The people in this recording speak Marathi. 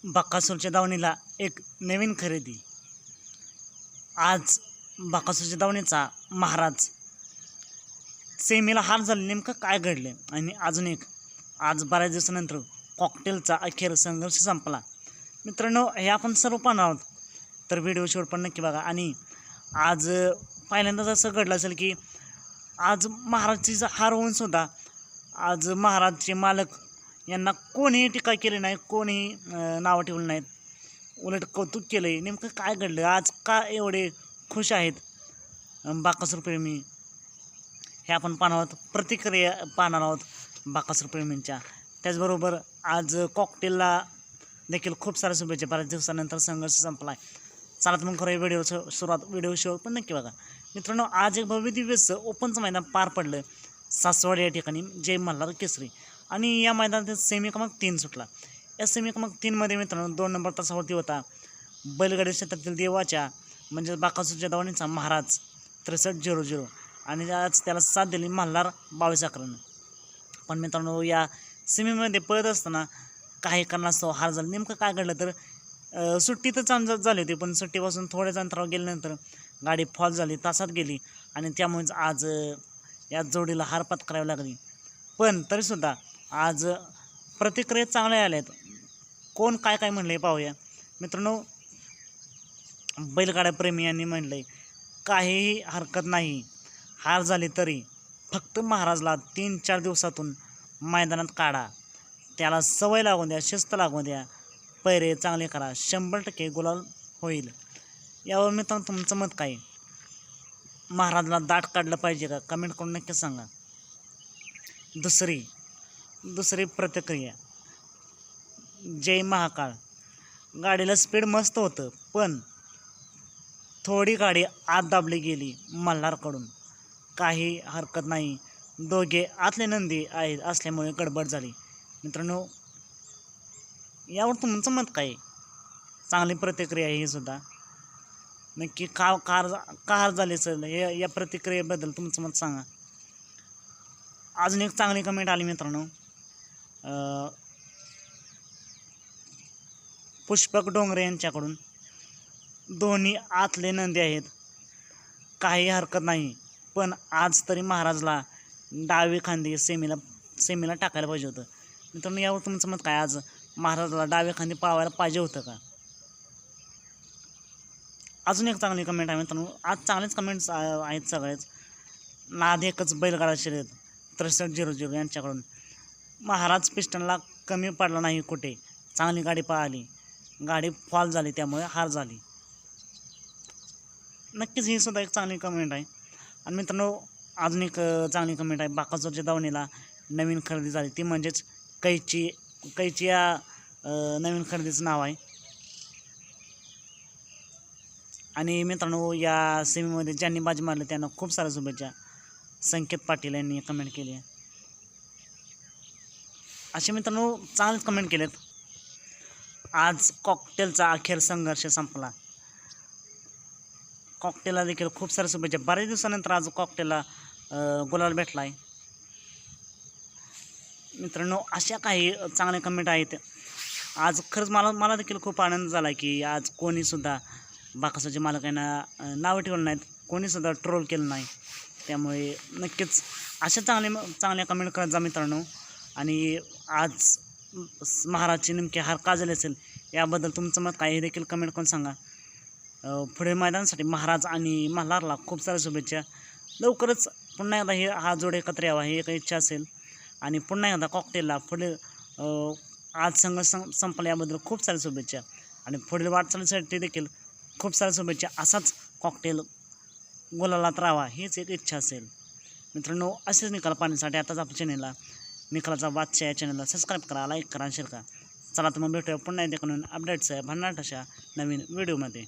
बकासूरच्या दावणीला एक नवीन खरेदी। आज बकासूरच्या दावणीचा महाराज सेमीला हार झाले, नेमकं काय घडले? आणि अजून एक, आज बऱ्याच दिवसानंतर कॉकटेलचा अखेर संघर्ष संपला। मित्रांनो, हे आपण सर्व पाहणार आहोत, तर व्हिडिओ शेवट पण नक्की बघा। आणि आज पहिल्यांदाच असं घडलं असेल की आज महाराजची हार होऊन सुद्धा आज महाराजचे मालक यांना कोणीही टीका केली नाही, कोणीही नावं ठेवली नाहीत, उलट कौतुक केलं आहे। नेमकं काय घडलं? आज का एवढे खुश आहेत बकासूर प्रेमी? हे आपण पाहणार आहोत, प्रतिक्रिया पाहणार आहोत बकासूर प्रेमींच्या। त्याचबरोबर आज कॉकटेलला देखील खूप साऱ्या शुभेच्छा, बऱ्याच दिवसानंतर संघर्ष संपला आहे। चला तर मग करूया व्हिडिओचं सुरुवात। व्हिडिओ शेवट पण नक्की बघा। मित्रांनो, आज एक भव्य दिव्य ओपनचं मैदान पार पडलं सासवड या ठिकाणी, जय मल्हार केसरी। आणि या मैदानात सेमी क्रमांक 3 सुटला। या सेमी क्रमांक 3मध्ये मित्रांनो 2 नंबर तासावरती होता बैलगाडी क्षेत्रातील देवाच्या म्हणजे बकासूरच्या दावणीचा महाराज 6300, आणि आज त्याला साथ दिली मल्हार 2211। पण मित्रांनो, या सेमीमध्ये पळत असताना काही कारणास्तव हार झाली। नेमकं काय घडलं? तर सुट्टी तर चांगली झाली होती, पण सुट्टीपासून थोड्याच अंतरावर गेल्यानंतर गाडी फॉल झाली, तासात गेली, आणि त्यामुळेच आज या जोडीला हार पत्करावी लागली। पण तरीसुद्धा आज प्रतिक्रिया चांगल्या आल्या आहेत। कोण काय काय म्हणलं पाहूया। मित्रांनो, बैलगाड्या प्रेमी यांनी म्हणलं काहीही हरकत नाही, हार झाली तरी फक्त महाराजला 3-4 दिवसातून मैदानात काढा, त्याला सवय लागून द्या, शिस्त लागून द्या, पैरे चांगले करा, 100% गुलाल होईल। यावर मित्रांनो तुमचं मत काय? महाराजला दाट काढलं पाहिजे का? कमेंट करून नक्की सांगा। दुसरी प्रतिक्रिया, जय महाकाळ। गाडीला स्पीड मस्त होतं, पण थोडी गाडी आत दाबली गेली मल्हारकडून, काही हरकत नाही, दोघे आतले नंदी आहेत असल्यामुळे गडबड झाली। मित्रांनो, यावर तुमचं मत काय? चांगली प्रतिक्रिया आहे ही सुद्धा। नक्की का हार झाली सर, हे या प्रतिक्रियेबद्दल तुमचं मत सांगा। अजून एक चांगली कमेंट आली मित्रांनो, पुष्पक डोंगरे यांच्याकडून, दोन्ही आतले नंदी आहेत, काही हरकत नाही, पण आज तरी महाराजला डावी खांदी सेमीला टाकायला पाहिजे होतं। मित्रांनो, यावर तुमचं मत काय? आज महाराजला डावी खांदी पावायला पाहिजे होतं का? अजून एक चांगली कमेंट आहे मित्रांनो, आज चांगलेच कमेंट्स आहेत सगळेच। नाद एकच बैलगाडा शर्यत 6300 यांच्याकडून, महाराज पिस्टनला कमी पडला नाही कुठे, चांगली गाडी पळाली, गाडी फॉल झाली, त्यामुळे हार झाली। नक्कीच ही सुद्धा एक चांगली कमेंट आहे। आणि मित्रांनो, अजून एक चांगली कमेंट आहे, बकासूरच्या दावणीला नवीन खरेदी झाली, ती म्हणजेच कैची या नवीन खरेदीचं नाव आहे। आणि मित्रांनो, या सेमीमध्ये ज्यांनी बाजी मारली त्यांना खूप साऱ्या शुभेच्छा। संकेत पाटील यांनी कमेंट केली आहे। असे मित्रांनो चांगलेच कमेंट केलेत। आज कॉकटेलचा अखेर संघर्ष संपला। कॉकटेलला देखील खूप साऱ्या शुभेच्छा, बऱ्याच दिवसानंतर आज कॉकटेलला गुलाल भेटला आहे। मित्रांनो, अशा काही चांगल्या कमेंट आहेत। आज खरंच मला देखील खूप आनंद झाला की आज कोणीसुद्धा बकासूरच्या मालकांना नावं ठेवलं नाहीत, कोणीसुद्धा ट्रोल केलं नाही। त्यामुळे नक्कीच अशा चांगल्या कमेंट करत जा मित्रांनो। आणि आज महाराजची नेमके हार का झाले असेल याबद्दल तुमचं मत काय हे देखील कमेंट करून सांगा। पुढे मैदानासाठी महाराज आणि मल्हारला खूप साऱ्या शुभेच्छा। लवकरच पुन्हा एकदा हा जोड एकत्र यावा ही एक इच्छा असेल। आणि पुन्हा एकदा कॉकटेलला पुढे आज संघर्ष संपला याबद्दल खूप साऱ्या शुभेच्छा, आणि पुढील वाटचालीसाठी देखील खूप साऱ्या शुभेच्छा। असाच कॉकटेल गुलालात राहावा हीच एक इच्छा असेल। मित्रांनो, असेच निकाल पाहण्यासाठी आताच आपल्या चॅनलला निकालाचा बादशाह या चॅनलला सबस्क्राईब करा, लाईक करा, शेअर करा। चला तर मग भेटूया पुन्हा एकदा अपडेट्स भन्नाट अशा नवीन व्हिडिओमध्ये।